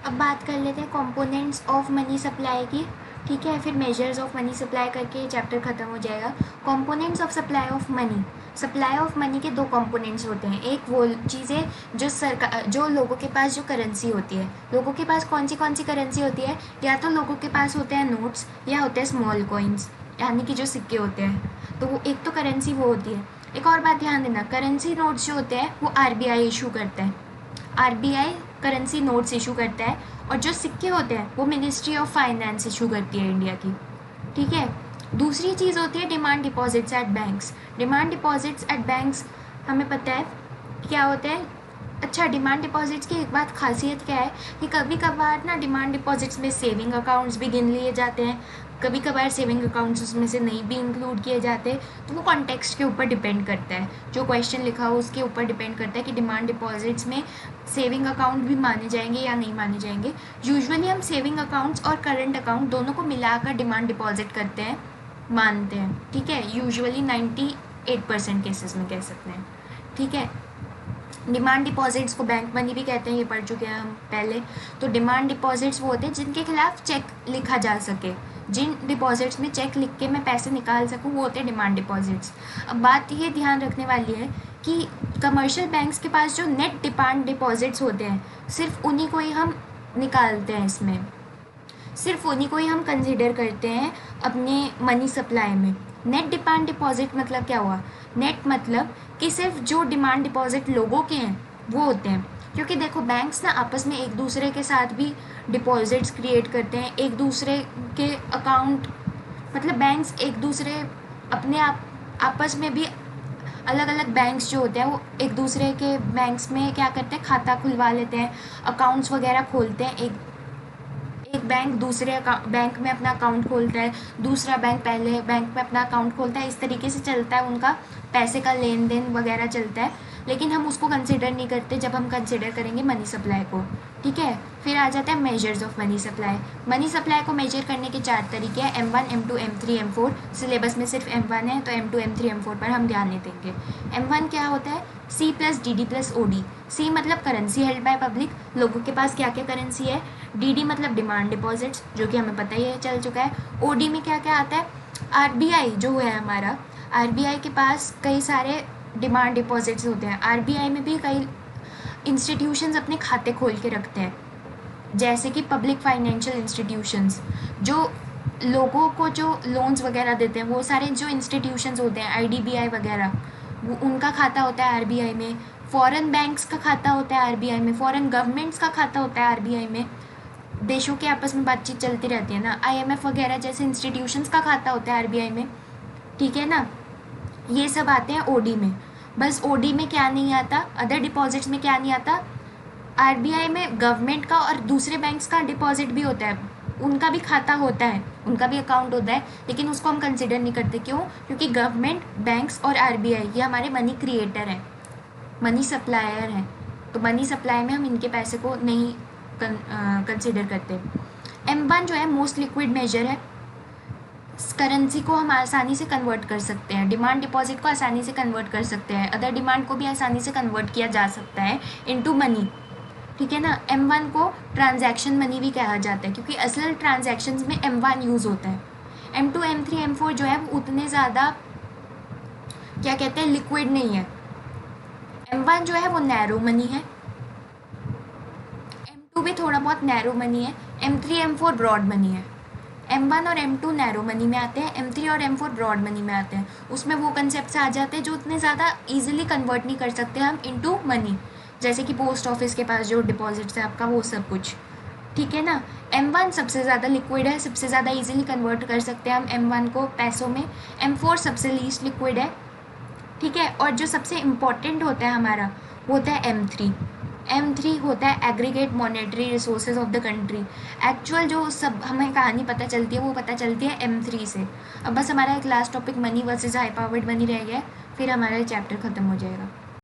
अब बात कर लेते हैं कंपोनेंट्स ऑफ मनी सप्लाई की, ठीक है। फिर मेजर्स ऑफ मनी सप्लाई करके ये चैप्टर ख़त्म हो जाएगा। Components of supply of money, supply of money के दो कंपोनेंट्स होते हैं। एक वो चीज़ें जो लोगों के पास जो करेंसी होती है, लोगों के पास कौन सी करेंसी होती है, या तो लोगों के पास होते हैं नोट्स या होते हैं स्मॉल कॉइन्स, यानी कि जो सिक्के होते हैं। तो वो एक तो करेंसी वो होती है। एक और बात ध्यान देना, करेंसी नोट्स जो होते हैं वो आरबीआई इशू करता है, आरबीआई करेंसी नोट्स इशू करता है, और जो सिक्के होते हैं वो मिनिस्ट्री ऑफ फाइनेंस इशू करती है इंडिया की, ठीक है। दूसरी चीज़ होती है demand deposits at banks. Demand deposits at banks हमें पता है क्या होते हैं। अच्छा, डिमांड डिपॉजिट्स की एक बात खासियत क्या है कि कभी कभार ना डिमांड डिपॉजिट्स में सेविंग अकाउंट्स भी गिन लिए जाते हैं, कभी कभार सेविंग अकाउंट्स उसमें से नहीं भी इंक्लूड किए जाते। तो वो कॉन्टेक्स्ट के ऊपर डिपेंड करता है, जो क्वेश्चन लिखा हो उसके ऊपर डिपेंड करता है कि डिमांड डिपॉजिट्स में सेविंग अकाउंट भी माने जाएंगे या नहीं माने जाएंगे। यूजुअली हम सेविंग अकाउंट्स और करंट अकाउंट दोनों को मिलाकर डिमांड डिपॉजिट करते हैं, मानते हैं, ठीक है। यूजुअली 98% केसेस में कह सकते हैं, ठीक है। डिमांड डिपॉजिट्स को बैंक मनी भी कहते हैं, ये पढ़ चुके हैं हम पहले। तो डिमांड डिपॉजिट्स वो होते हैं जिनके खिलाफ चेक लिखा जा सके, जिन डिपॉजिट्स में चेक लिख के मैं पैसे निकाल सकूं, वो होते हैं डिमांड डिपॉजिट्स। अब बात ये ध्यान रखने वाली है कि कमर्शियल बैंक्स के पास जो नेट डिमांड डिपॉजिट्स होते हैं, सिर्फ उन्हीं को ही हम निकालते हैं, इसमें सिर्फ उन्हीं को ही हम कंसिडर करते हैं अपने मनी सप्लाई में। नेट डिमांड डिपॉजिट मतलब क्या हुआ, नेट मतलब कि सिर्फ जो डिमांड डिपॉजिट लोगों के हैं वो होते हैं। क्योंकि देखो बैंक्स ना आपस में एक दूसरे के साथ भी डिपॉजिट्स क्रिएट करते हैं, एक दूसरे के अकाउंट, मतलब बैंक्स एक दूसरे अपने आपस में भी अलग अलग बैंक्स जो होते हैं वो एक दूसरे के बैंक्स में क्या करते हैं, खाता खुलवा लेते हैं, अकाउंट्स वगैरह खोलते हैं। एक बैंक दूसरे बैंक में अपना अकाउंट खोलता है, दूसरा बैंक पहले बैंक में अपना अकाउंट खोलता है, इस तरीके से चलता है, उनका पैसे का लेन देन वगैरह चलता है। लेकिन हम उसको कंसिडर नहीं करते जब हम कंसिडर करेंगे मनी सप्लाई को, ठीक है। फिर आ जाता है measures of money supply. Money supply को मेजर करने के 4 तरीके हैं, M1, M2, M3, M4। Syllabus में सिर्फ M1 है तो M2, M3, M4 पर हम ध्यान नहीं देंगे। M1 क्या होता है, C plus DD plus OD। C मतलब करेंसी हेल्ड बाय पब्लिक, लोगों के पास क्या क्या करेंसी है। DD मतलब डिमांड डिपॉजिट्स, जो कि हमें पता ही है, चल चुका है। OD में क्या क्या आता है, RBI जो है हमारा, RBI के पास कई सारे डिमांड डिपॉजिट्स होते हैं। RBI में भी कई इंस्टीट्यूशंस अपने खाते खोल के रखते हैं, जैसे कि पब्लिक फाइनेंशियल इंस्टीट्यूशंस, जो लोगों को जो लोन्स वगैरह देते हैं, वो सारे जो इंस्टीट्यूशंस होते हैं, IDBI वगैरह, वो उनका खाता होता है RBI में। फॉरेन बैंक्स का खाता होता है RBI में, फॉरेन गवर्नमेंट्स का खाता होता है RBI में, देशों के आपस में बातचीत चलती रहती है ना। IMF वगैरह जैसे इंस्टीट्यूशंस का खाता होता है RBI में, ठीक है ना। ये सब आते हैं OD में। बस OD में क्या नहीं आता, अदर डिपॉजिट्स में क्या नहीं आता, RBI में गवर्नमेंट का और दूसरे बैंक्स का डिपॉजिट भी होता है, उनका भी खाता होता है, उनका भी अकाउंट होता है, लेकिन उसको हम कंसिडर नहीं करते। क्यों, क्योंकि गवर्नमेंट, बैंक्स और RBI ये हमारे मनी क्रिएटर हैं, मनी सप्लायर हैं। तो मनी सप्लाई में हम इनके पैसे को नहीं कंसिडर करते। M1 जो है मोस्ट लिक्विड मेजर है, करेंसी को हम आसानी से कन्वर्ट कर सकते हैं, डिमांड डिपॉजिट को आसानी से कन्वर्ट कर सकते हैं, अदर डिमांड को भी आसानी से कन्वर्ट किया जा सकता है इनटू मनी, ठीक है ना। M1 को ट्रांजैक्शन मनी भी कहा जाता है, क्योंकि असल ट्रांजैक्शंस में M1 यूज़ होता है। M2, M3, M4 जो है वो उतने ज़्यादा क्या कहते हैं, लिक्विड नहीं है। M1 जो है वो नैरो मनी है, M2 भी थोड़ा बहुत नैरो मनी है, M3, M4 ब्रॉड मनी है। M1 और M2 नैरो मनी में आते हैं, M3 और M4 ब्रॉड मनी में आते हैं। उसमें वो कंसेप्ट आ जाते हैं जो उतने ज़्यादा ईजिली कन्वर्ट नहीं कर सकते हम इनटू मनी, जैसे कि पोस्ट ऑफिस के पास जो डिपॉजिट्स है आपका, वो सब कुछ, ठीक है ना। M1 सबसे ज़्यादा लिक्विड है, सबसे ज़्यादा ईजिली कन्वर्ट कर सकते हैं हम M1 को पैसों में। M4 सबसे लीस्ट लिक्विड है, ठीक है। और जो सबसे इम्पॉर्टेंट होता है हमारा वो होता है M3। M3 होता है aggregate monetary resources of the country. Actual जो सब हमें कहानी पता चलती है वो पता चलती है M3 से। अब बस हमारा एक last topic money versus high powered money रह गया है, फिर हमारा चैप्टर ख़त्म हो जाएगा।